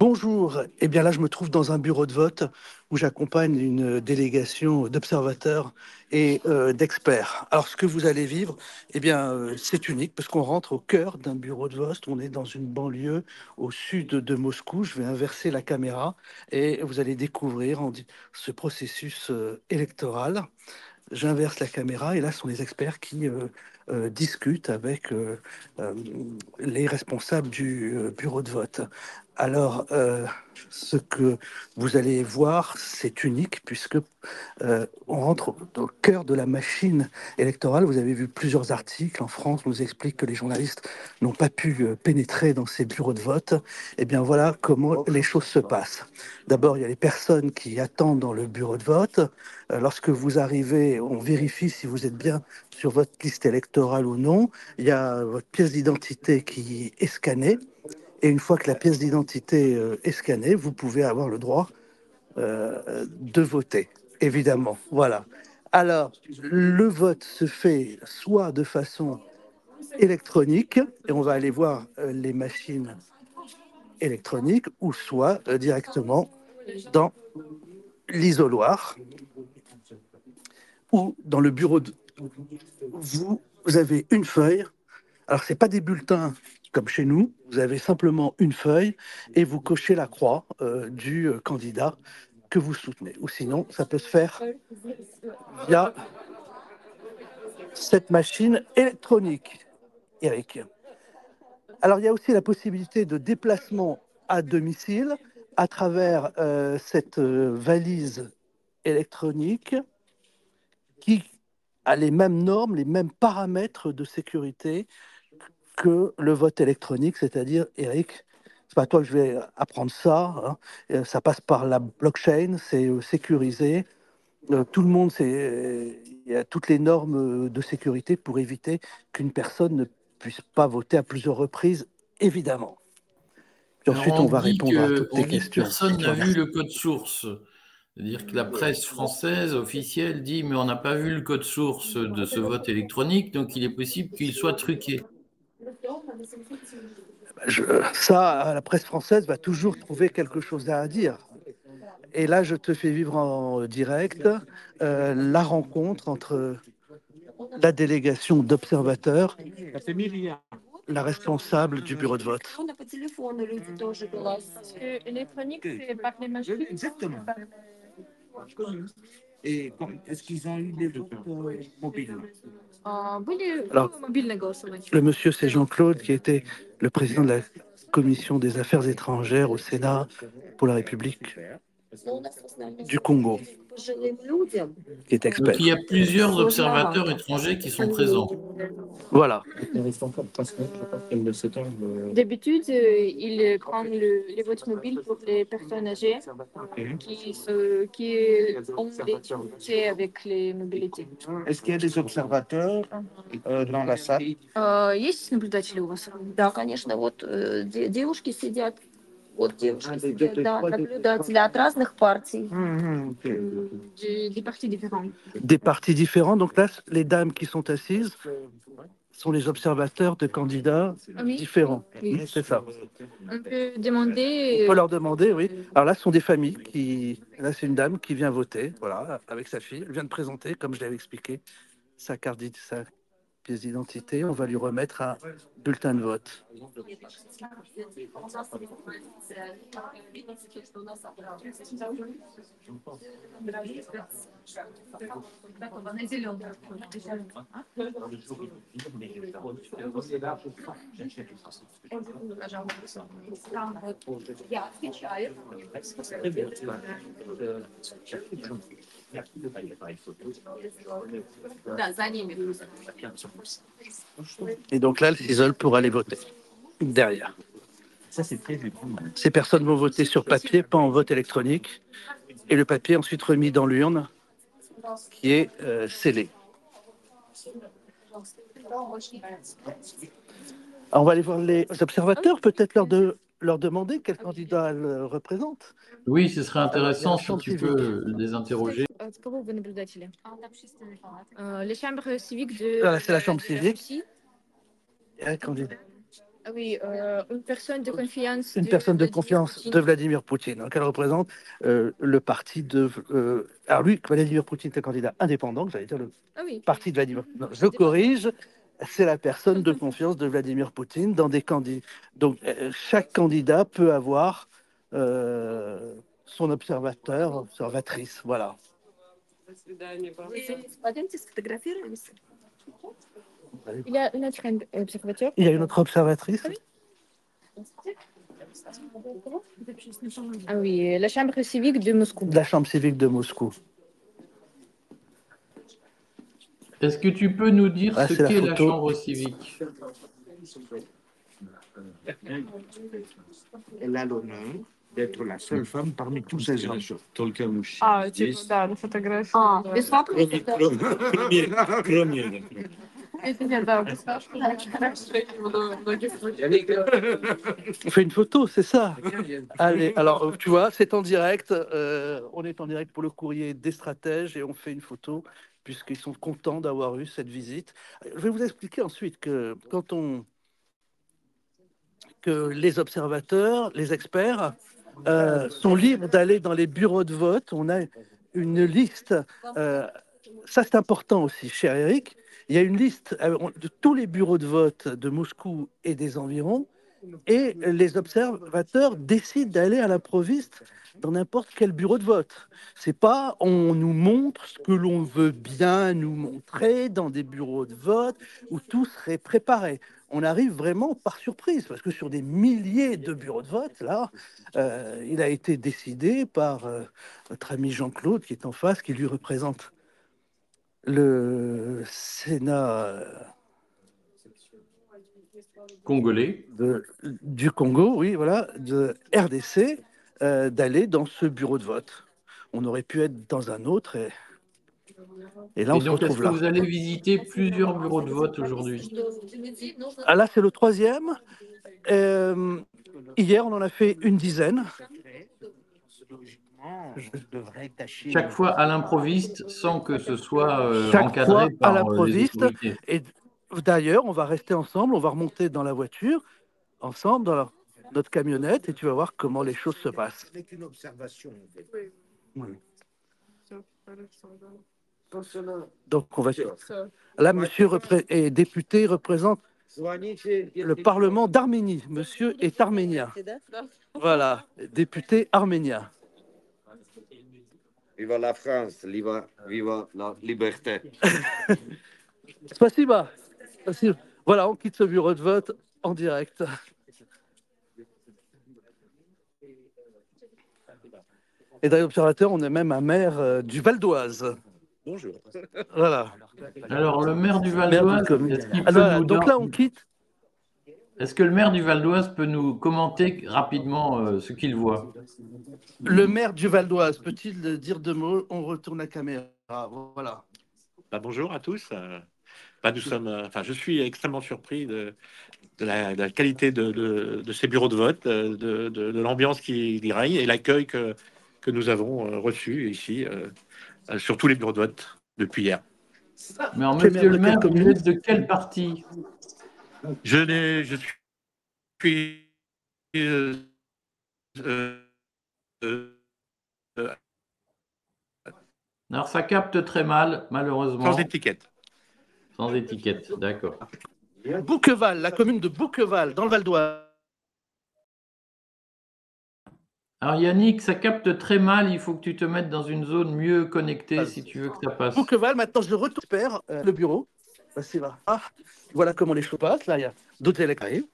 Bonjour, eh bien là je me trouve dans un bureau de vote où j'accompagne une délégation d'observateurs et d'experts. Alors ce que vous allez vivre, c'est unique parce qu'on rentre au cœur d'un bureau de vote, on est dans une banlieue au sud de Moscou, je vais inverser la caméra et vous allez découvrir ce processus électoral. J'inverse la caméra et là, ce sont les experts qui discutent avec euh, les responsables du bureau de vote. Alors, ce que vous allez voir, c'est unique puisque on rentre au cœur de la machine électorale. Vous avez vu plusieurs articles en France, on nous explique que les journalistes n'ont pas pu pénétrer dans ces bureaux de vote. Eh bien, voilà comment les choses se passent. D'abord, il y a les personnes qui attendent dans le bureau de vote. Lorsque vous arrivez, on vérifie si vous êtes bien sur votre liste électorale ou non. Il y a votre pièce d'identité qui est scannée. Et une fois que la pièce d'identité est scannée, vous pouvez avoir le droit de voter, évidemment. Voilà. Alors, le vote se fait soit de façon électronique, et on va aller voir les machines électroniques, ou soit directement dans l'isoloir ou dans le bureau de... Vous avez une feuille. Alors, ce n'est pas des bulletins comme chez nous. Vous avez simplement une feuille et vous cochez la croix du candidat que vous soutenez. Ou sinon, ça peut se faire via cette machine électronique, Eric. Alors, il y a aussi la possibilité de déplacement à domicile à travers cette valise électronique qui a les mêmes normes, les mêmes paramètres de sécurité que le vote électronique, c'est-à-dire, Eric, c'est pas toi que je vais apprendre ça, hein, ça passe par la blockchain, c'est sécurisé, tout le monde, il y a toutes les normes de sécurité pour éviter qu'une personne ne puisse pas voter à plusieurs reprises, évidemment. Puis Alors ensuite, on va répondre à toutes on tes dit que questions, personne n'a vu citoyen. le code source. C'est-à-dire que la presse française officielle dit mais on n'a pas vu le code source de ce vote électronique, donc il est possible qu'il soit truqué. Ça, la presse française va toujours trouver quelque chose à dire. Et là, je te fais vivre en direct la rencontre entre la délégation d'observateurs, la responsable du bureau de vote. Électronique, c'est par les machines. Exactement. Et est-ce qu'ils ont eu des votes mobiles? Были Alors, мобильное голосование. le monsieur, c'est Jean-Claude, qui était le président de la commission des affaires étrangères au Sénat pour la République du Congo, qui est Donc il y expert. a plusieurs observateurs étrangers qui sont présents. Voilà. D'habitude, ils prennent les votes mobiles pour les personnes âgées qui ont des difficultés avec les mobilités. Est-ce qu'il y a des observateurs dans la salle? Есть наблюдатели у вас? Да, конечно. Вот девушки сидят. Вот девушки сидят, да, наблюдатели от разных партий. Des partis différents. Des partis différents. Donc là, les dames qui sont assises sont les observateurs de candidats Oui, différents. oui. C'est ça. On peut On demander. peut leur demander, oui. Alors là, ce sont des familles qui. Là, c'est une dame qui vient voter, voilà, avec sa fille. Elle vient de présenter, comme je l'avais expliqué, sa pièce d'identité. On va lui remettre un bulletin de vote. Да, за ними. Et donc là, elle s'isole pour aller voter derrière. Ces personnes vont voter sur papier, pas en vote électronique. Et le papier est ensuite remis dans l'urne qui est scellée. Alors, on va aller voir les observateurs, peut-être leur demander quel candidat elle représente. Oui, ce serait Alors, il y a la intéressant si chambre tu civique. peux les interroger. От кого вы наблюдатели? Les chambres civiques de Voilà, c'est la chambre civique. Russie. Il y a un candidat. Oui, une personne de confiance Une de personne de Vladimir confiance Poutine. de Vladimir Poutine. Donc elle représente le parti de... alors lui, Vladimir Poutine est un candidat indépendant, j'allais dire le Ah oui, parti de Vladimir. Non, je corrige, c'est la personne de confiance de Vladimir Poutine dans des candidats. Donc chaque candidat peut avoir son observateur, observatrice, voilà. Пойдемте сфотографируемся. Il y a une autre observateur. Il y a une autre observatrice. Ah oui, la chambre civique de Moscou. De la Chambre civique de Moscou. Est-ce que tu peux nous dire Ah, ce c'est la qu'est la photo. chambre civique? Elle a l'honneur d'être la seule femme parmi tous ces hommes. А, типа, да, на фотографии. А, Да. без вопросов. Кроме. Это нет, да, представляешь, многих On fait une photo, c'est ça. Allez, alors tu vois, c'est en direct. On est en direct pour le courrier des stratèges et on fait une photo puisqu'ils sont contents d'avoir eu cette visite. Je vais vous expliquer ensuite que que les observateurs, les experts sont libres d'aller dans les bureaux de vote. On a une liste. Ça, c'est important aussi, cher Eric. Il y a une liste de tous les bureaux de vote de Moscou et des environs, et les observateurs décident d'aller à l'improviste dans n'importe quel bureau de vote. C'est pas on nous montre ce que l'on veut bien nous montrer dans des bureaux de vote où tout serait préparé. On arrive vraiment par surprise parce que sur des milliers de bureaux de vote, là, il a été décidé par notre ami Jean-Claude qui est en face, qui lui représente le Sénat Congolais. du Congo, oui, voilà, de RDC, d'aller dans ce bureau de vote. On aurait pu être dans un autre, et là, on Et se donc, est-ce retrouve que là. vous allez visiter plusieurs bureaux de vote aujourd'hui? Ah, là, c'est le troisième. Hier, on en a fait une dizaine. Chaque fois à l'improviste, sans que ce soit Chaque encadré fois à par les l'improviste. autorités. Et d'ailleurs, on va rester ensemble, on va remonter dans la voiture, ensemble, dans notre camionnette, et tu vas voir comment les choses se passent. Avec une observation. Oui. Всё, хорошо, да. Donc, on va... Всё. Là, monsieur est député, représente le Parlement d'Arménie. Monsieur est arménien. Voilà, député arménien. Viva la France, viva la liberté. Spasiba. Spasiba. Voilà, on quitte ce bureau de vote en direct. Et dans l'observateur, on est même un maire du Val d'Oise. Bonjour. Voilà. Alors, le maire du Val Maire d'Oise, d'une commune. est-ce qu'il Ah, peut voilà, nous donc là, on quitte. Est-ce que le maire du Val d'Oise peut nous commenter rapidement ce qu'il voit? Le maire du Val d'Oise, peut-il dire deux mots? On retourne la caméra. Voilà. Bonjour à tous. Nous sommes, je suis extrêmement surpris de la qualité de ces bureaux de vote, de l'ambiance qui y règne et l'accueil que nous avons reçu ici sur tous les bureaux de vote depuis hier. Mais en monsieur le maire, vous êtes de quel parti? Je suis Alors, ça capte très mal, malheureusement. sans étiquette. Sans étiquette, d'accord. Bouqueval, la commune de Bouqueval, dans le Val d'Oise. Alors Yannick, ça capte très mal, il faut que tu te mettes dans une zone mieux connectée si tu veux que ça passe. Bouqueval, maintenant je retourne le bureau. C'est là. Ah, voilà comment les choses passent. Là, il y a d'autres élèves qui arrivent.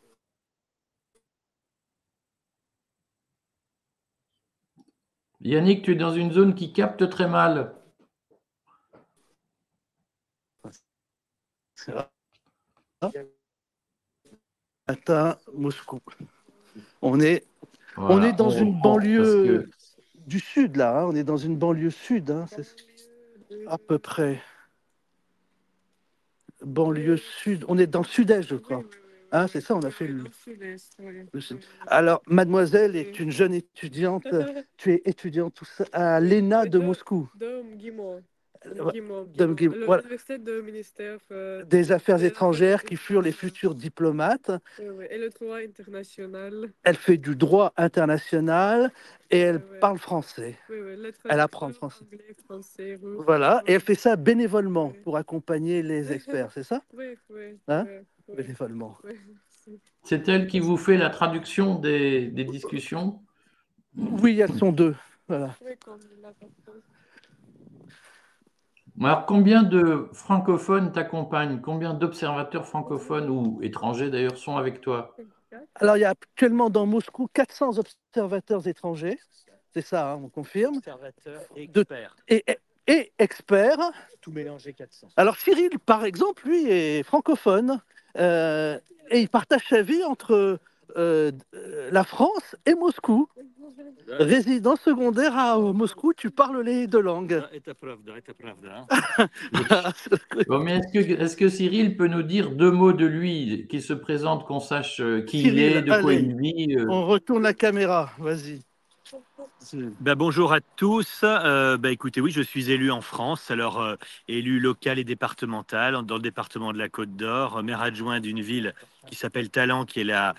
Yannick, tu es dans une zone qui capte très mal. C'est là. Matin, Moscou. On est dans une banlieue du sud, là. Hein. On est dans une banlieue sud, hein. C'est à peu près. Banlieue sud. On est dans le sud-est, je crois. Hein, c'est ça, on a fait le sud. Alors, mademoiselle est une jeune étudiante. Tu es étudiante à l'ENA de Moscou. L'université de ministère des Affaires des étrangères qui Affaires furent les étrangères. futurs diplomates. Et le droit international. Elle fait du droit international et elle Ouais. parle français. Les Elle apprend le traducteurs français. anglais, français, russe. Voilà, et elle fait ça bénévolement Ouais. pour accompagner les experts, c'est ça? Oui. Hein? Bénévolement. C'est elle qui vous fait la traduction des discussions? Oui, elles sont deux. Voilà. Alors, combien de francophones t'accompagnent? Combien d'observateurs francophones ou étrangers d'ailleurs sont avec toi? Alors, il y a actuellement dans Moscou 400 observateurs étrangers. C'est ça, hein, on confirme. Observateur et De- expert. Et experts. Tout mélangé 400. Alors, Cyril, par exemple, lui, est francophone. Et il partage sa vie entre la France et Moscou. Résident secondaire à Moscou, tu parles les deux langues. Bon, mais est-ce que Cyril peut nous dire deux mots de lui, qu'il se présente, qu'on sache qui il Cyril, est, de quoi allez, il vit? on retourne la caméra, vas-y. Bonjour à tous. Écoutez, oui, je suis élu en France, alors élu local et départemental dans le département de la Côte d'Or, maire adjoint d'une ville qui s'appelle Talent, qui est la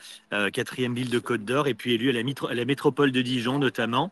quatrième ville de Côte d'Or, et puis élu à la métropole de Dijon notamment.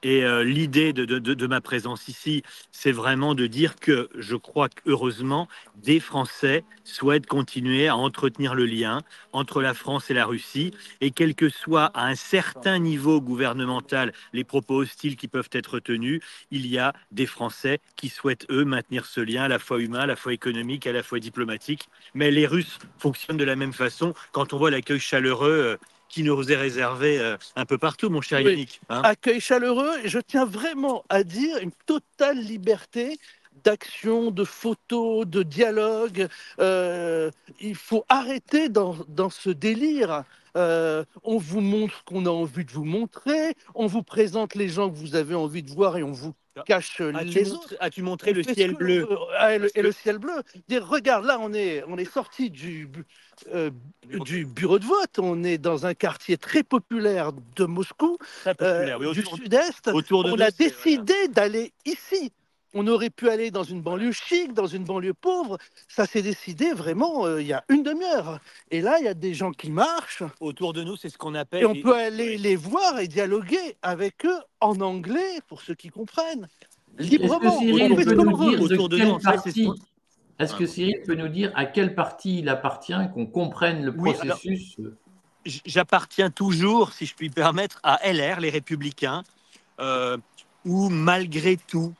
Et l'idée de ma présence ici, c'est vraiment de dire que je crois qu'heureusement, des Français souhaitent continuer à entretenir le lien entre la France et la Russie, et quel que soit à un certain niveau gouvernemental les propos hostiles qui peuvent être tenus, il y a des Français qui souhaitent, eux, maintenir ce lien à la fois humain, à la fois économique, à la fois diplomatique. Mais les Russes fonctionnent de la même façon quand on voit l'accueil chaleureux qui nous est réservé un peu partout, mon cher Yannick. Hein. Accueil chaleureux, et je tiens vraiment à dire une totale liberté d'action, de photos, de dialogue. Il faut arrêter dans ce délire. On vous montre ce qu'on a envie de vous montrer, on vous présente les gens que vous avez envie de voir et on vous cache les autres. As-tu montré le ciel bleu? Et le ciel bleu. Dire, regarde, là, on est sorti du bureau de vote. On est dans un quartier très populaire de Moscou, du sud-est. On a décidé d'aller ici. On aurait pu aller dans une banlieue chic, dans une banlieue pauvre. Ça s'est décidé vraiment il y a une demi-heure. Et là, il y a des gens qui marchent. Autour de nous, c'est ce qu'on appelle... Et on peut aller les voir et dialoguer avec eux en anglais, pour ceux qui comprennent. Librement. Est-ce que Cyril peut nous dire à quel parti il appartient, qu'on comprenne le processus? J'appartiens toujours, si je puis me permettre, à LR, les Républicains, où malgré tout,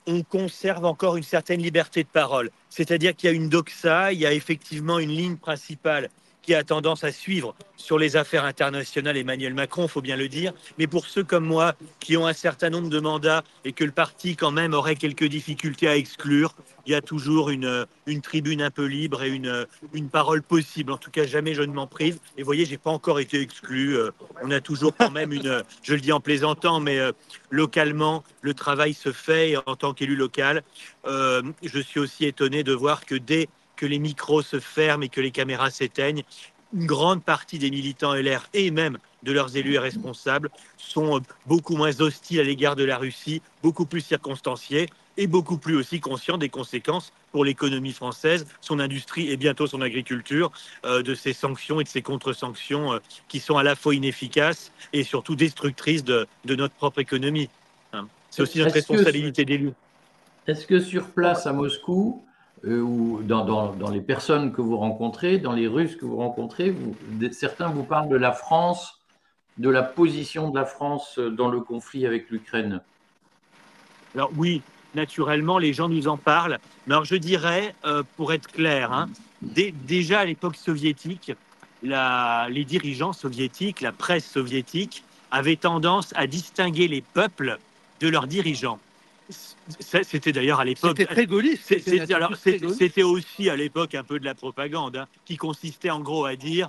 on conserve encore une certaine liberté de parole. C'est-à-dire qu'il y a une doxa, il y a effectivement une ligne principale qui a tendance à suivre sur les affaires internationales Emmanuel Macron, il faut bien le dire. Mais pour ceux comme moi qui ont un certain nombre de mandats et que le parti quand même aurait quelques difficultés à exclure, il y a toujours une tribune un peu libre et une parole possible. En tout cas, jamais je ne m'en prive. Et vous voyez, je n'ai pas encore été exclu. On a toujours quand même je le dis en plaisantant, mais localement, le travail se fait. Et en tant qu'élu local, je suis aussi étonné de voir que dès que les micros se ferment et que les caméras s'éteignent, une grande partie des militants LR et même de leurs élus et responsables sont beaucoup moins hostiles à l'égard de la Russie, beaucoup plus circonstanciés et beaucoup plus aussi conscients des conséquences pour l'économie française, son industrie et bientôt son agriculture, de ces sanctions et de ces contre-sanctions qui sont à la fois inefficaces et surtout destructrices de notre propre économie. C'est aussi notre responsabilité d'élus. Est-ce que sur place à Moscou, ou dans les personnes que vous rencontrez, dans les Russes que vous rencontrez, certains vous parlent de la France, de la position de la France dans le conflit avec l'Ukraine? Alors oui, naturellement, les gens nous en parlent. Mais alors je dirais, pour être clair, déjà à l'époque soviétique, les dirigeants soviétiques, la presse soviétique, avaient tendance à distinguer les peuples de leurs dirigeants. C'était d'ailleurs à l'époque. C'était très gaulliste. C'était aussi à l'époque un peu de la propagande, qui consistait en gros à dire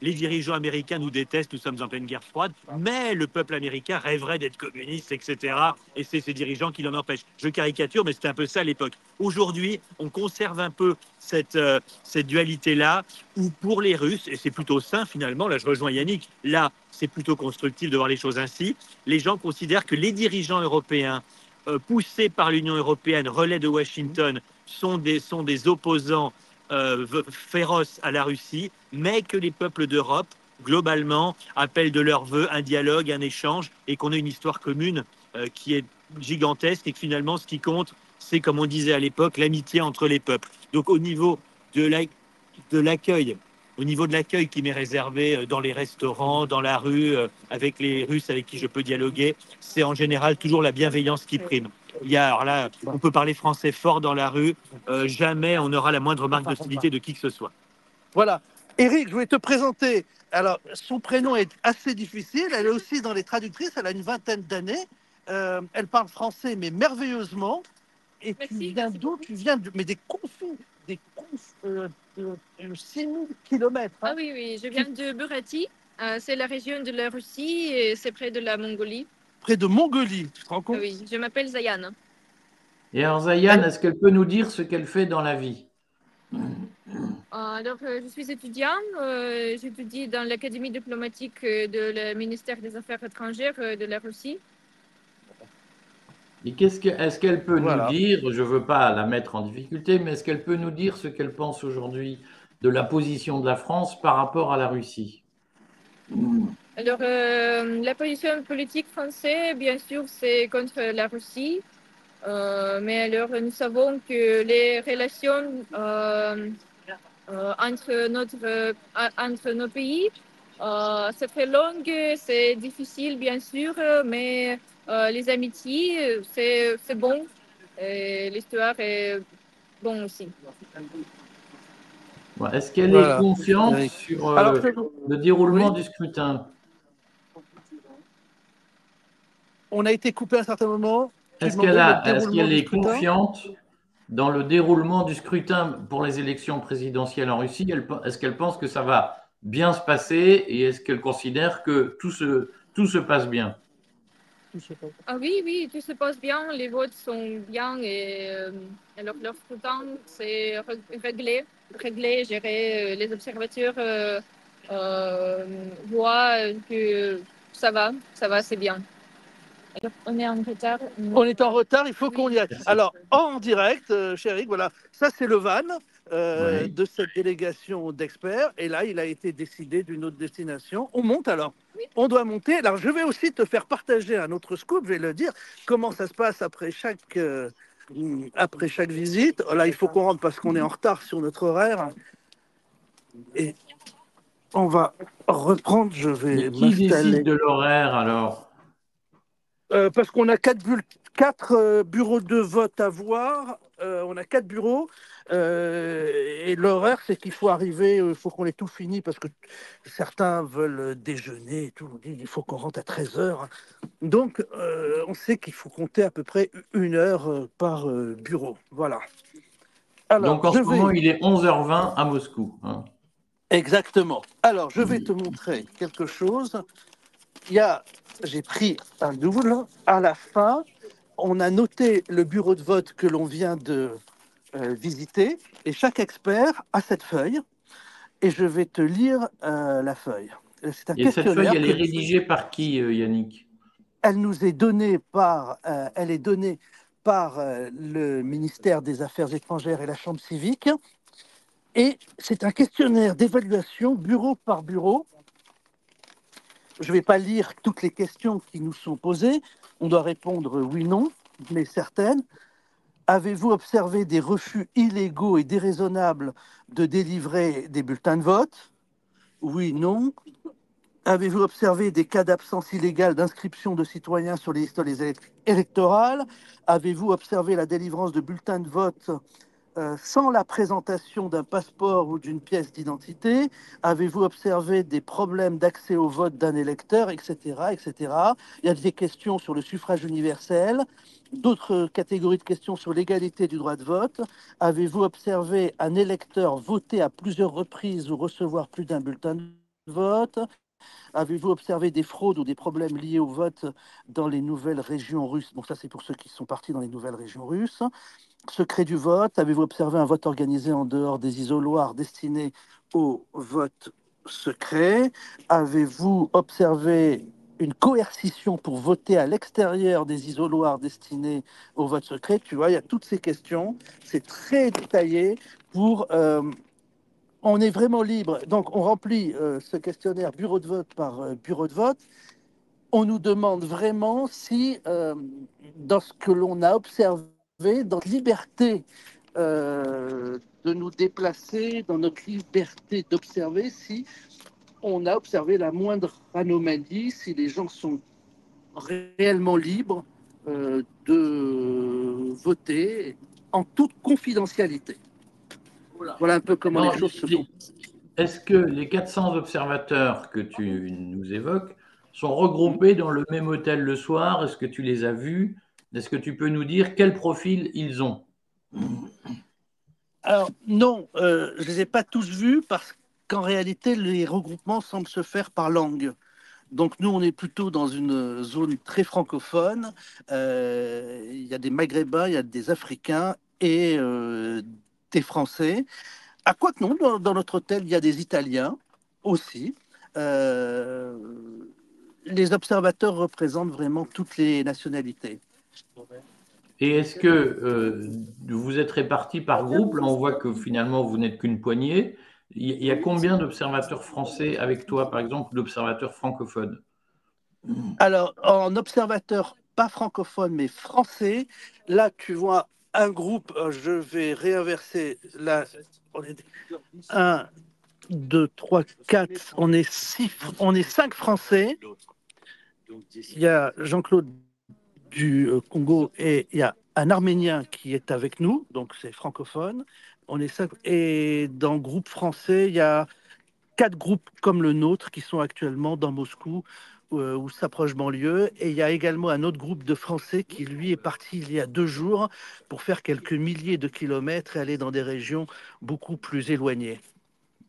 les dirigeants américains nous détestent, nous sommes en pleine guerre froide, mais le peuple américain rêverait d'être communiste, etc. Et c'est ces dirigeants qui l'en empêchent. Je caricature, mais c'était un peu ça à l'époque. Aujourd'hui, on conserve un peu cette dualité-là, où pour les Russes, et c'est plutôt sain finalement, là je rejoins Yannick, là c'est plutôt constructif de voir les choses ainsi, les gens considèrent que les dirigeants européens poussés par l'Union européenne, relais de Washington, sont des opposants féroces à la Russie, mais que les peuples d'Europe, globalement, appellent de leur vœu un dialogue, un échange, et qu'on a une histoire commune qui est gigantesque, et que finalement, ce qui compte, c'est, comme on disait à l'époque, l'amitié entre les peuples. Donc, au niveau de l'accueil, au niveau de l'accueil qui m'est réservé dans les restaurants, dans la rue, avec les Russes avec qui je peux dialoguer, c'est en général toujours la bienveillance qui prime. Alors là, on peut parler français fort dans la rue, jamais on n'aura la moindre marque d'hostilité de qui que ce soit. Voilà. Eric, je vais te présenter. Alors, son prénom est assez difficile. Elle est aussi dans les traductrices. Elle a une vingtaine d'années. Elle parle français, mais merveilleusement. Et tu viens d'où? Tu viens mais des 6000 kilomètres. Ah oui, oui, je viens de Buryatie. C'est la région de la Russie et c'est près de la Mongolie. Près de Mongolie, tu te rends compte? Ah oui, je m'appelle Zayan. Et alors, Zayan, est-ce qu'elle peut nous dire ce qu'elle fait dans la vie? Alors, je suis étudiant. J'étudie dans l'Académie diplomatique de ministère des Affaires étrangères de la Russie. Et est-ce qu'elle peut Voilà. nous dire, je ne veux pas la mettre en difficulté, mais est-ce qu'elle peut nous dire ce qu'elle pense aujourd'hui de la position de la France par rapport à la Russie? Alors, la position politique française, bien sûr, c'est contre la Russie. Mais alors, nous savons que les relations entre nos pays, c'est très long, c'est difficile, bien sûr, mais les amitiés, c'est bon. Et l'histoire est bon aussi. Est-ce qu'elle est Voilà. confiante Eric. sur Alors, le déroulement oui. du scrutin? On a été coupé à un certain moment. Tu Est-ce demandais le qu'elle déroulement du est scrutin. confiante dans le déroulement du scrutin pour les élections présidentielles en Russie? Est-ce qu'elle pense que ça va bien se passer et est-ce qu'elle considère que tout se passe bien? Ah oui, oui, tout se passe bien, les votes sont bien et alors leur scrutin, c'est réglé, géré. Les observateurs voient que ça va, c'est bien. Alors, on est en retard. On est en retard, il faut Oui. qu'on y aille. Merci. Alors, en direct, cher Eric, voilà, ça c'est le van Oui. de cette délégation d'experts. Et là, il a été décidé d'une autre destination. On monte alors. Oui. On doit monter. Alors, je vais aussi te faire partager un autre scoop. Je vais le dire comment ça se passe après chaque visite. Là, il faut qu'on rentre parce qu'on est en retard sur notre horaire. Et on va reprendre. Je vais Mais qui décide m'installer. de l'horaire alors? Parce qu'on a quatre bureaux de vote à voir. On a 4 bureaux. Et l'horaire, c'est qu'il faut arriver, il faut qu'on ait tout fini parce que certains veulent déjeuner et tout. On dit, il faut qu'on rentre à 13 heures. Donc, on sait qu'il faut compter à peu près 1 heure par bureau. Voilà. Alors, Donc en ce moment, il est 11h20 à Moscou. Hein. Exactement. Alors, je vais te montrer quelque chose. J'ai pris un double. À la fin, on a noté le bureau de vote que l'on vient de visiter et chaque expert a cette feuille et je vais te lire la feuille. C'est un Et cette feuille, questionnaire. elle est rédigée par qui, Yannick? Elle nous est donnée par, le ministère des Affaires étrangères et la Chambre civique. Et c'est un questionnaire d'évaluation bureau par bureau. Je ne vais pas lire toutes les questions qui nous sont posées. On doit répondre oui, non, mais certaines. Avez-vous observé des refus illégaux et déraisonnables de délivrer des bulletins de vote? Oui, non. Avez-vous observé des cas d'absence illégale d'inscription de citoyens sur les listes électorales? Avez-vous observé la délivrance de bulletins de vote sans la présentation d'un passeport ou d'une pièce d'identité? Avez-vous observé des problèmes d'accès au vote d'un électeur, etc., etc. Il y a des questions sur le suffrage universel, d'autres catégories de questions sur l'égalité du droit de vote. Avez-vous observé un électeur voter à plusieurs reprises ou recevoir plus d'un bulletin de vote? Avez-vous observé des fraudes ou des problèmes liés au vote dans les nouvelles régions russes? Bon, ça c'est pour ceux qui sont partis dans les nouvelles régions russes. Secret du vote, avez-vous observé un vote organisé en dehors des isoloirs destinés au vote secret? Avez-vous observé une coercition pour voter à l'extérieur des isoloirs destinés au vote secret. Tu vois, il y a toutes ces questions. C'est très détaillé pour. On est vraiment libre. Donc, on remplit ce questionnaire bureau de vote par bureau de vote. On nous demande vraiment si, dans ce que l'on a observé, dans notre liberté de nous déplacer, dans notre liberté d'observer, si on a observé la moindre anomalie, si les gens sont réellement libres de voter en toute confidentialité. Voilà un peu comment Non, les choses se font. est-ce que les 400 observateurs que tu nous évoques sont regroupés dans le même hôtel le soir? Est-ce que tu les as vus? Est-ce que tu peux nous dire quel profil ils ont? Alors non, je les ai pas tous vus parce qu'en réalité, les regroupements semblent se faire par langue. Donc nous, on est plutôt dans une zone très francophone. Il y a des Maghrébins, il y a des Africains et des Français. À quoi que non, dans notre hôtel, il y a des Italiens aussi. Euh, les observateurs représentent vraiment toutes les nationalités. Et est-ce que vous êtes répartis par groupe? Là, on voit que finalement, vous n'êtes qu'une poignée. Il y a combien d'observateurs français avec toi, par exemple, d'observateurs francophones? Alors, en observateur pas francophone, mais français, là, tu vois un groupe, je vais réinverser, là, on est 1, 2, 3, 4, on est 5 Français. Il y a Jean-Claude du Congo et il y a un Arménien qui est avec nous, donc c'est francophone. On est 5, et dans le groupe français, il y a 4 groupes comme le nôtre qui sont actuellement dans Moscou ou s'approche banlieue. Et il y a également un autre groupe de Français qui, lui, est parti il y a 2 jours pour faire quelques milliers de kilomètres et aller dans des régions beaucoup plus éloignées.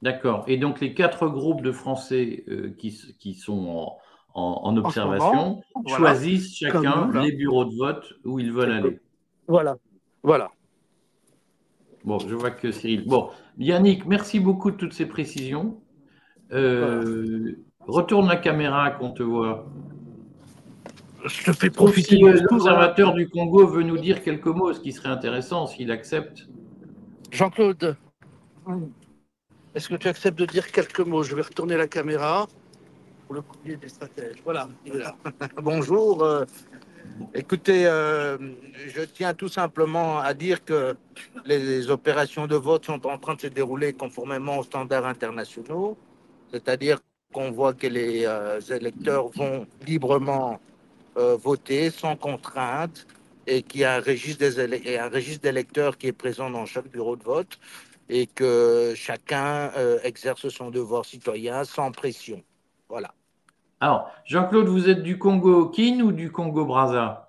D'accord. Et donc, les 4 groupes de Français qui sont en En ce moment, observation voilà, choisissent comme chacun nous, là. les bureaux de vote où ils veulent aller. Voilà, voilà. Bon, je vois que Cyril. Bon, Yannick, merci beaucoup de toutes ces précisions. Voilà. Retourne la caméra qu'on te voit. Je te fais Sauf profiter si de Moscou, voilà. l'observateur du Congo veut nous dire quelques mots, ce qui serait intéressant s'il accepte. Jean-Claude, est-ce que tu acceptes de dire quelques mots? Je vais retourner la caméra pour le courrier des stratèges. Voilà, il est là. Bonjour. Écoutez, je tiens tout simplement à dire que les opérations de vote sont en train de se dérouler conformément aux standards internationaux, c'est-à-dire qu'on voit que les électeurs vont librement voter sans contrainte et qu'il y a un registre d'électeurs qui est présent dans chaque bureau de vote et que chacun exerce son devoir citoyen sans pression. Voilà. Alors, Jean-Claude, vous êtes du Congo-Kin ou du Congo-Brazza?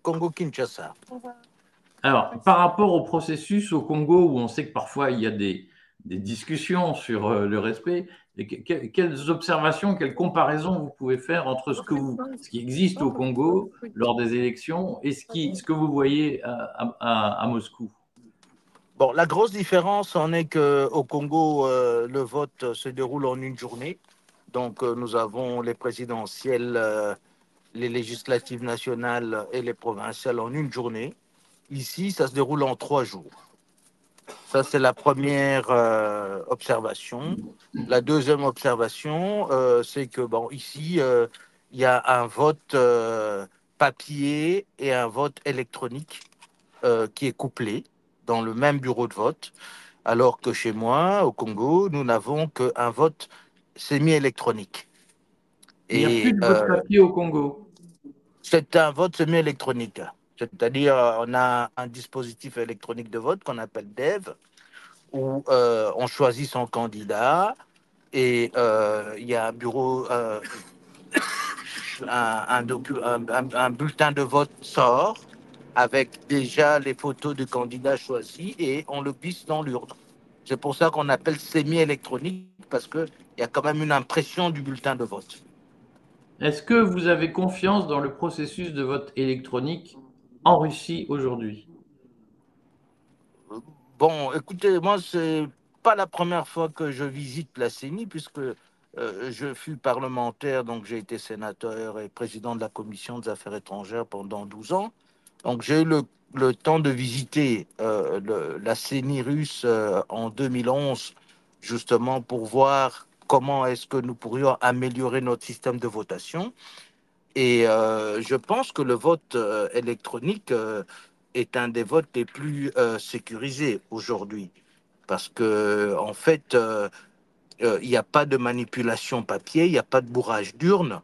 Congo-Kinshasa. Alors, par rapport au processus au Congo, où on sait que parfois il y a des discussions sur le respect, et quelles observations, quelles comparaisons vous pouvez faire entre ce qui existe au Congo lors des élections et ce que vous voyez à Moscou? Bon, la grosse différence en est qu'au Congo, le vote se déroule en une journée. Donc, nous avons les présidentielles, les législatives nationales et les provinciales en une journée. Ici, ça se déroule en 3 jours. Ça, c'est la première observation. La deuxième observation, c'est que, bon, ici, il y a un vote papier et un vote électronique qui est couplé dans le même bureau de vote, alors que chez moi, au Congo, nous n'avons qu'un vote semi-électronique. Il n'y a plus Et de vote papier au Congo. c'est un vote semi-électronique. C'est-à-dire, on a un dispositif électronique de vote qu'on appelle DEV, où on choisit son candidat et il y a un bureau, un bulletin de vote sort avec déjà les photos du candidat choisi et on le glisse dans l'urne. C'est pour ça qu'on appelle semi-électronique parce qu'il y a quand même une impression du bulletin de vote. Est-ce que vous avez confiance dans le processus de vote électronique en Russie aujourd'hui? Bon, écoutez, moi, c'est pas la première fois que je visite la CENI puisque je fus parlementaire, donc j'ai été sénateur et président de la commission des affaires étrangères pendant 12 ans. Donc j'ai eu le temps de visiter la CENI russe en 2011, justement pour voir comment est-ce que nous pourrions améliorer notre système de votation. Et je pense que le vote électronique est un des votes les plus sécurisés aujourd'hui. Parce que, en fait, il n'y a pas de manipulation papier, il n'y a pas de bourrage d'urne,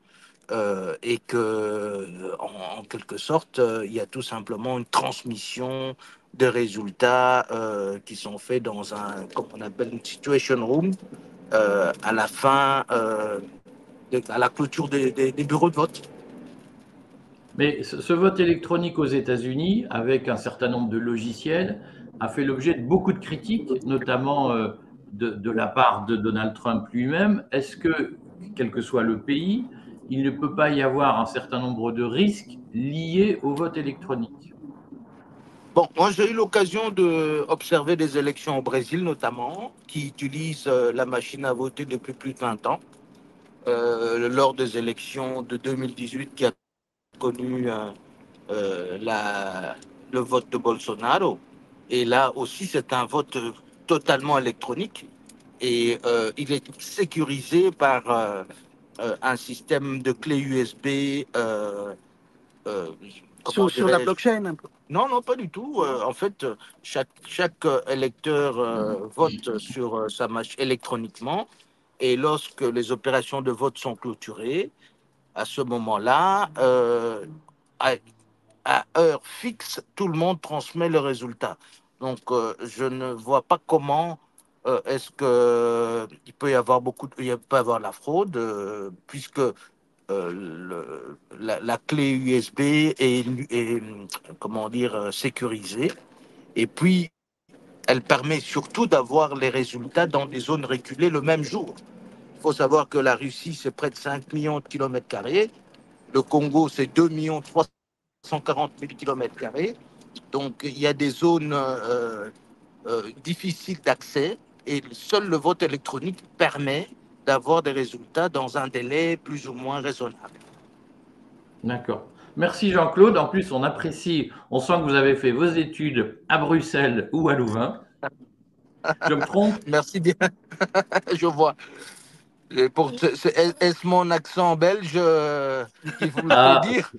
et que, en quelque sorte, il y a tout simplement une transmission de résultats qui sont faits dans un, comme on appelle, une situation room, à la fin, à la clôture des bureaux de vote. Mais ce vote électronique aux États-Unis, avec un certain nombre de logiciels, a fait l'objet de beaucoup de critiques, notamment de la part de Donald Trump lui-même. Est-ce que, quel que soit le pays, il ne peut pas y avoir un certain nombre de risques liés au vote électronique? Bon, moi j'ai eu l'occasion d'observer des élections au Brésil notamment, qui utilisent la machine à voter depuis plus de 20 ans, lors des élections de 2018 qui a connu le vote de Bolsonaro. Et là aussi, c'est un vote totalement électronique et il est sécurisé par un système de clé USB. Euh, Sur la blockchain un peu. Non, non, pas du tout. En fait, chaque électeur vote sur sa machine électroniquement et lorsque les opérations de vote sont clôturées, à ce moment-là, à heure fixe, tout le monde transmet le résultat. Donc, je ne vois pas comment est-ce que il peut y avoir il peut y avoir la fraude, puisque la clé USB est, comment dire, sécurisée. Et puis, elle permet surtout d'avoir les résultats dans des zones reculées le même jour. Il faut savoir que la Russie, c'est près de 5 millions de kilomètres carrés. Le Congo, c'est 2 340 000 kilomètres carrés. Donc, il y a des zones difficiles d'accès et seul le vote électronique permet d'avoir des résultats dans un délai plus ou moins raisonnable. D'accord. Merci Jean-Claude. En plus, on apprécie, on sent que vous avez fait vos études à Bruxelles ou à Louvain. Je me trompe? Merci bien. Je vois. Est-ce mon accent belge qui vous le fait dire?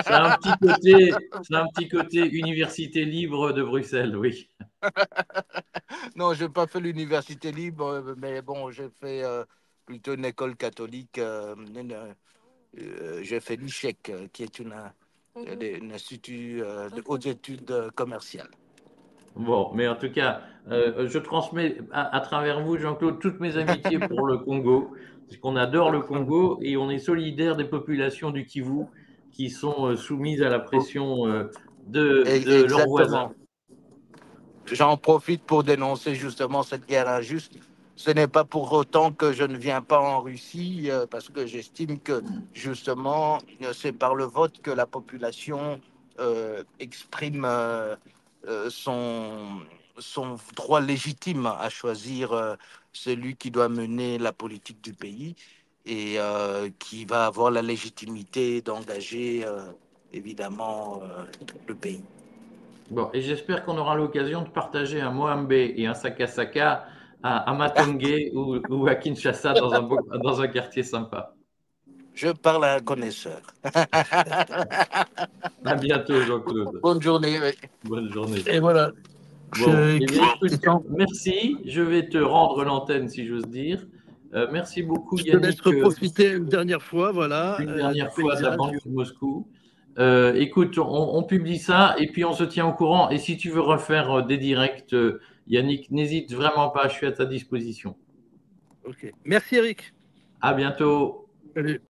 C'est un petit côté université libre de Bruxelles, oui. Non, je n'ai pas fait l'université libre, mais bon, j'ai fait plutôt une école catholique. J'ai fait l'ICHEC, qui est un institut de hautes études commerciales. Bon, mais en tout cas, je transmets à travers vous, Jean-Claude, toutes mes amitiés pour le Congo, parce qu'on adore le Congo et on est solidaire des populations du Kivu qui sont soumises à la pression de leurs voisins. Exactement. J'en profite pour dénoncer justement cette guerre injuste. Ce n'est pas pour autant que je ne viens pas en Russie, parce que j'estime que justement, c'est par le vote que la population exprime son droit légitime à choisir celui qui doit mener la politique du pays et qui va avoir la légitimité d'engager évidemment le pays. Bon, et j'espère qu'on aura l'occasion de partager un Moambé et un Sakasaka à Matongé ou à Kinshasa dans un quartier sympa. Je parle à un connaisseur. À bientôt, Jean-Claude. Bonne journée. Oui. Bonne journée. Et voilà. Bon, eh bien, écoute, merci. Je vais te rendre l'antenne, si j'ose dire. Merci beaucoup, Je te Yannick. laisse profiter une dernière fois, voilà. Une dernière fois de la banlieue de Moscou. Écoute, on publie ça et puis on se tient au courant. Et si tu veux refaire des directs, Yannick, n'hésite vraiment pas, je suis à ta disposition. Ok. Merci Eric. À bientôt. Salut.